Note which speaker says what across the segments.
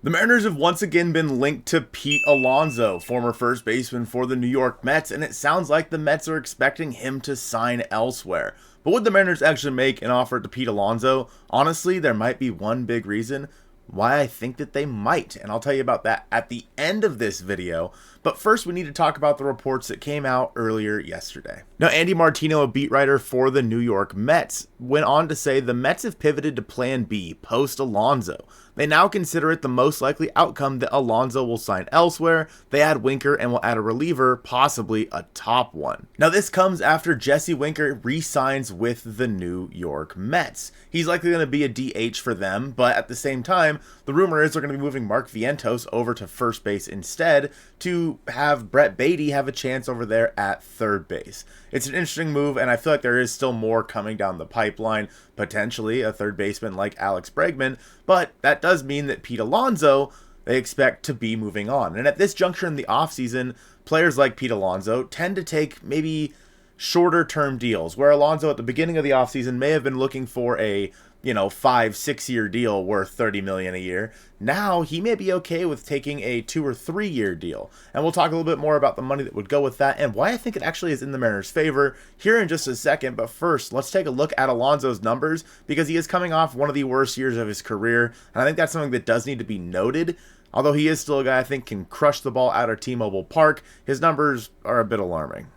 Speaker 1: The Mariners have once again been linked to Pete Alonso, former first baseman for the New York Mets, and it sounds like the Mets are expecting him to sign elsewhere. But would the Mariners actually make an offer to Pete Alonso? Honestly, there might be one big reason why I think that they might, and I'll tell you about that at the end of this video. But first, we need to talk about the reports that came out earlier yesterday. Now, Andy Martino, a beat writer for the New York Mets, went on to say the Mets have pivoted to Plan B post-Alonso. They now consider it the most likely outcome that Alonso will sign elsewhere. They add Winker and will add a reliever, possibly a top one. Now, this comes after Jesse Winker re-signs with the New York Mets. He's likely going to be a DH for them, but at the same time, the rumor is they're going to be moving Mark Vientos over to first base instead to have Brett Baty have a chance over there at third base. It's an interesting move, and I feel like there is still more coming down the pipeline, potentially a third baseman like Alex Bregman, but that does mean that Pete Alonso, they expect to be moving on. And at this juncture in the offseason, players like Pete Alonso tend to take maybe shorter term deals, where Alonso at the beginning of the offseason may have been looking for a 5-6 year deal worth $30 million a year. Now he may be okay with taking a 2 or 3 year deal. And we'll talk a little bit more about the money that would go with that and why I think it actually is in the Mariners' favor here in just a second. But first, let's take a look at Alonso's numbers, because he is coming off one of the worst years of his career. And I think that's something that does need to be noted. Although he is still a guy I think can crush the ball out of T-Mobile Park, his numbers are a bit alarming.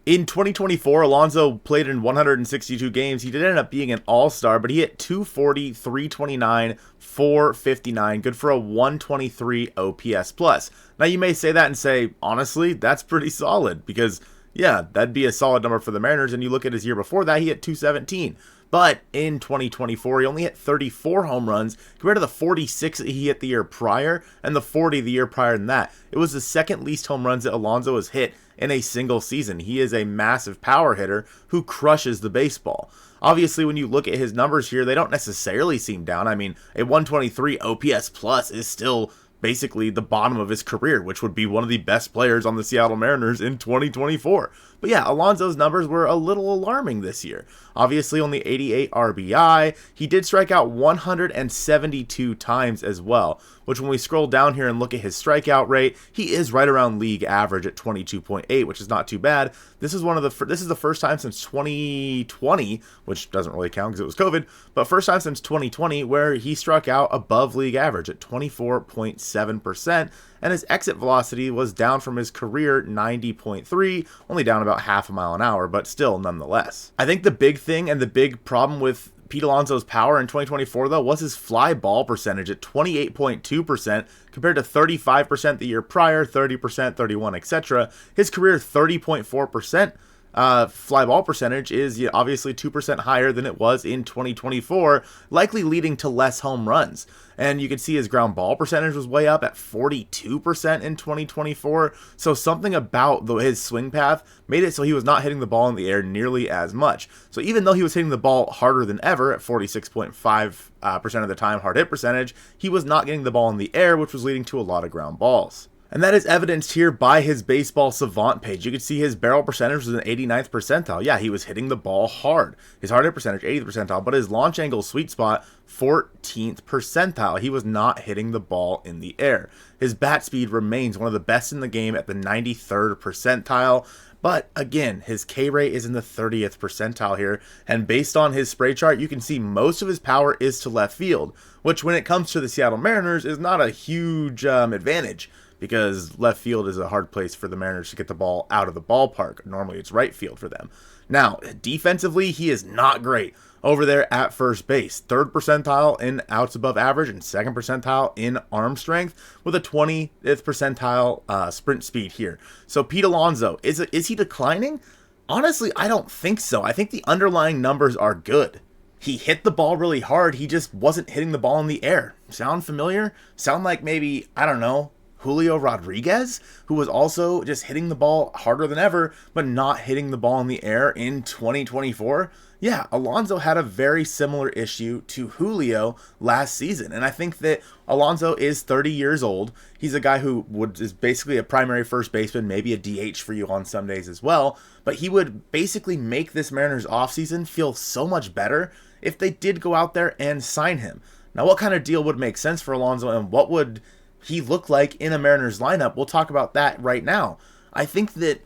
Speaker 1: In 2024, Alonso played in 162 games. He did end up being an all-star, but he hit 240, 329, 459, good for a 123 OPS plus. Now, you may say that and say, honestly, that's pretty solid, because, yeah, that'd be a solid number for the Mariners, and you look at his year before that, he hit 217. But in 2024, he only hit 34 home runs compared to the 46 that he hit the year prior and the 40 the year prior than that. It was the second least home runs that Alonso has hit in a single season. He is a massive power hitter who crushes the baseball. Obviously, when you look at his numbers here, they don't necessarily seem down. I mean, a 123 OPS plus is still basically the bottom of his career, which would be one of the best players on the Seattle Mariners in 2024. But yeah, Alonso's numbers were a little alarming this year. Obviously, only 88 RBI. He did strike out 172 times as well, which when we scroll down here and look at his strikeout rate, he is right around league average at 22.8, which is not too bad. This is the first time since 2020, which doesn't really count because it was COVID, but first time since 2020 where he struck out above league average at 24.7%, and his exit velocity was down from his career 90.3, only down about half a mile an hour, but still nonetheless. I think the big thing and the big problem with Pete Alonso's power in 2024, though, was his fly ball percentage at 28.2% compared to 35% the year prior, 30%, 31, etc. His career 30.4% fly ball percentage is obviously 2% higher than it was in 2024, likely leading to less home runs. And you can see his ground ball percentage was way up at 42% in 2024. So something about his swing path made it so he was not hitting the ball in the air nearly as much. So even though he was hitting the ball harder than ever at 46.5% of the time hard hit percentage, he was not getting the ball in the air, which was leading to a lot of ground balls. And that is evidenced here by his baseball Savant page. You can see his barrel percentage was an 89th percentile. Yeah, he was hitting the ball hard. His hard hit percentage, 80th percentile, but his launch angle sweet spot, 14th percentile. He was not hitting the ball in the air. His bat speed remains one of the best in the game at the 93rd percentile. But again, his K rate is in the 30th percentile here. And based on his spray chart, you can see most of his power is to left field, which when it comes to the Seattle Mariners is not a huge advantage, because left field is a hard place for the Mariners to get the ball out of the ballpark. Normally it's right field for them. Now, defensively, he is not great over there at first base. 3rd percentile in outs above average and 2nd percentile in arm strength with a 20th percentile sprint speed here. So Pete Alonso, is he declining? Honestly, I don't think so. I think the underlying numbers are good. He hit the ball really hard. He just wasn't hitting the ball in the air. Sound familiar? Sound like maybe, I don't know, Julio Rodriguez, who was also just hitting the ball harder than ever, but not hitting the ball in the air in 2024. Yeah, Alonso had a very similar issue to Julio last season. And I think that Alonso is 30 years old. He's a guy who is basically a primary first baseman, maybe a DH for you on some days as well. But he would basically make this Mariners offseason feel so much better if they did go out there and sign him. Now, what kind of deal would make sense for Alonso, and what would he look like in a Mariners lineup? We'll talk about that right now. I think that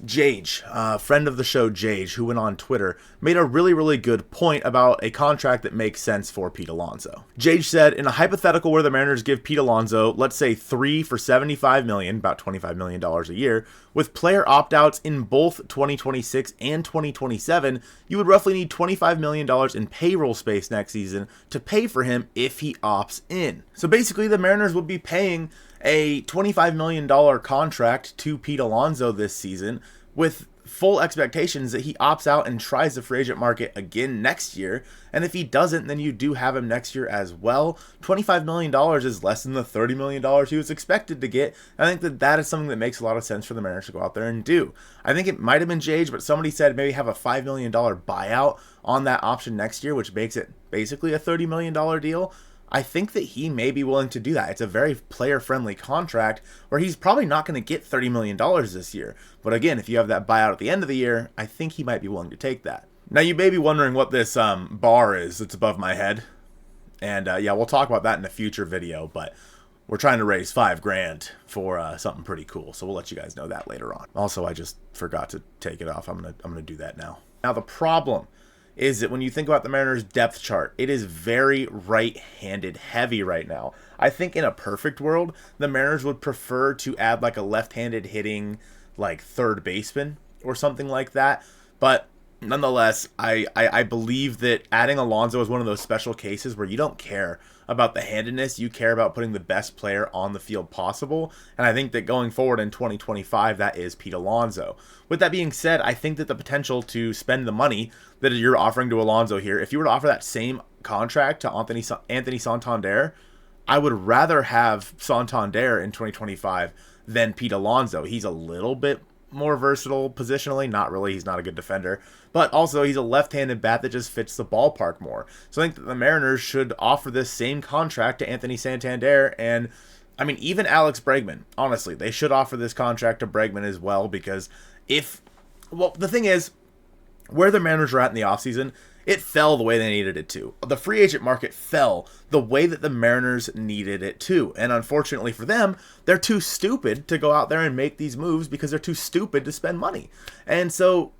Speaker 1: Jage, friend of the show Jage, who went on Twitter, made a really good point about a contract that makes sense for Pete Alonso. Jage said, in a hypothetical where the Mariners give Pete Alonso, let's say 3 for $75 million, about $25 million a year, with player opt-outs in both 2026 and 2027, you would roughly need $25 million in payroll space next season to pay for him if he opts in. So basically, the Mariners would be paying a $25 million contract to Pete Alonso this season with full expectations that he opts out and tries the free agent market again next year. And if he doesn't, then you do have him next year as well. $25 million is less than the $30 million he was expected to get. I think that that is something that makes a lot of sense for the Mariners to go out there and do. I think it might have been Jage, but somebody said maybe have a $5 million buyout on that option next year, which makes it basically a $30 million deal. I think that he may be willing to do that. It's a very player-friendly contract where he's probably not going to get $30 million this year. But again, if you have that buyout at the end of the year, I think he might be willing to take that. Now, you may be wondering what this bar is that's above my head. And yeah, we'll talk about that in a future video, but we're trying to raise $5,000 for something pretty cool. So we'll let you guys know that later on. Also, I just forgot to take it off. I'm gonna do that now. Now, the problem is that when you think about the Mariners' depth chart, it is very right-handed heavy right now. I think in a perfect world, the Mariners would prefer to add like a left-handed hitting like third baseman or something like that. But nonetheless, I Bleav that adding Alonso is one of those special cases where you don't care about the handedness, you care about putting the best player on the field possible. And I think that going forward in 2025, that is Pete Alonso. With that being said, I think that the potential to spend the money that you're offering to Alonso here, if you were to offer that same contract to Anthony Santander, I would rather have Santander in 2025 than Pete Alonso. He's a little bit more versatile positionally. Not really. He's not a good defender. But also, he's a left-handed bat that just fits the ballpark more. So I think that the Mariners should offer this same contract to Anthony Santander. And, I mean, even Alex Bregman. Honestly, they should offer this contract to Bregman as well. Because well, the thing is, where the Mariners are at in the offseason, it fell the way they needed it to. The free agent market fell the way that the Mariners needed it to. And unfortunately for them, they're too stupid to go out there and make these moves because they're too stupid to spend money. And so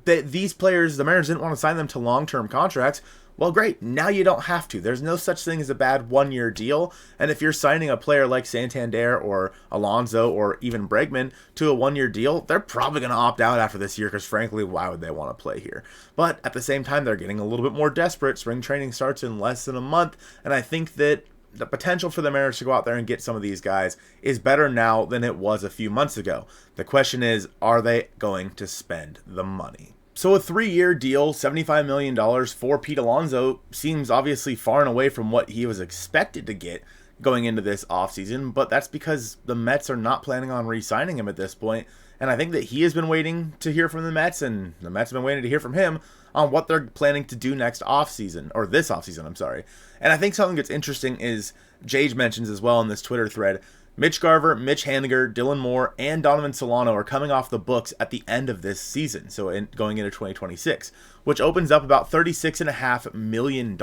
Speaker 1: these players, the Mariners didn't want to sign them to long-term contracts. Well, great. Now you don't have to. There's no such thing as a bad one-year deal. And if you're signing a player like Santander or Alonso or even Bregman to a one-year deal, they're probably going to opt out after this year because, frankly, why would they want to play here? But at the same time, they're getting a little bit more desperate. Spring training starts in less than a month, and I think that the potential for the Mariners to go out there and get some of these guys is better now than it was a few months ago. The question is, are they going to spend the money? So a 3-year deal, $75 million for Pete Alonso seems obviously far and away from what he was expected to get going into this offseason, but that's because the Mets are not planning on re-signing him at this point, and I think that he has been waiting to hear from the Mets, and the Mets have been waiting to hear from him on what they're planning to do next offseason, or this offseason, I'm sorry. And I think something that's interesting is, Jage mentions as well in this Twitter thread, Mitch Garver, Mitch Haniger, Dylan Moore, and Donovan Solano are coming off the books at the end of this season, so going into 2026, which opens up about $36.5 million.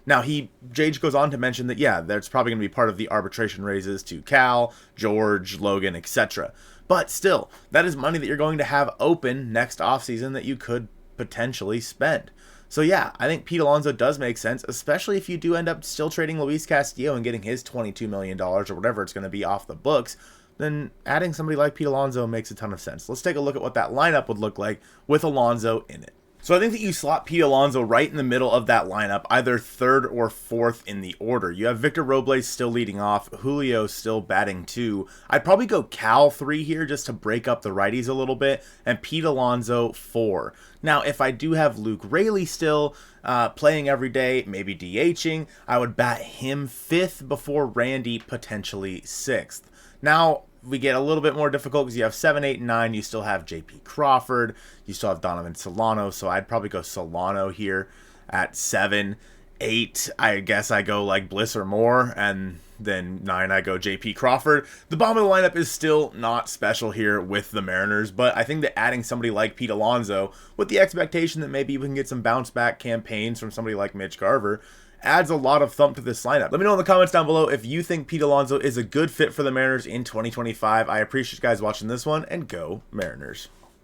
Speaker 1: Now, Jage goes on to mention that, yeah, that's probably going to be part of the arbitration raises to Cal, George, Logan, etc. But still, that is money that you're going to have open next offseason that you could potentially spend. So yeah, I think Pete Alonso does make sense, especially if you do end up still trading Luis Castillo and getting his $22 million or whatever it's going to be off the books. Then adding somebody like Pete Alonso makes a ton of sense. Let's take a look at what that lineup would look like with Alonso in it. So I think that you slot Pete Alonso right in the middle of that lineup, either third or fourth in the order. You have Victor Robles still leading off, Julio still batting 2. I'd probably go Cal 3 here just to break up the righties a little bit, and Pete Alonso 4. Now, if I do have Luke Raley still playing every day, maybe DHing, I would bat him 5th before Randy potentially 6th. Now, we get a little bit more difficult because you have 7, 8, and 9. You still have J.P. Crawford. You still have Donovan Solano. So I'd probably go Solano here at 7. 8, I guess I go like Bliss or Moore. And then 9, I go J.P. Crawford. The bottom of the lineup is still not special here with the Mariners. But I think that adding somebody like Pete Alonso with the expectation that maybe we can get some bounce back campaigns from somebody like Mitch Garver, adds a lot of thump to this lineup. Let me know in the comments down below if you think Pete Alonso is a good fit for the Mariners in 2025. I appreciate you guys watching this one, and go Mariners.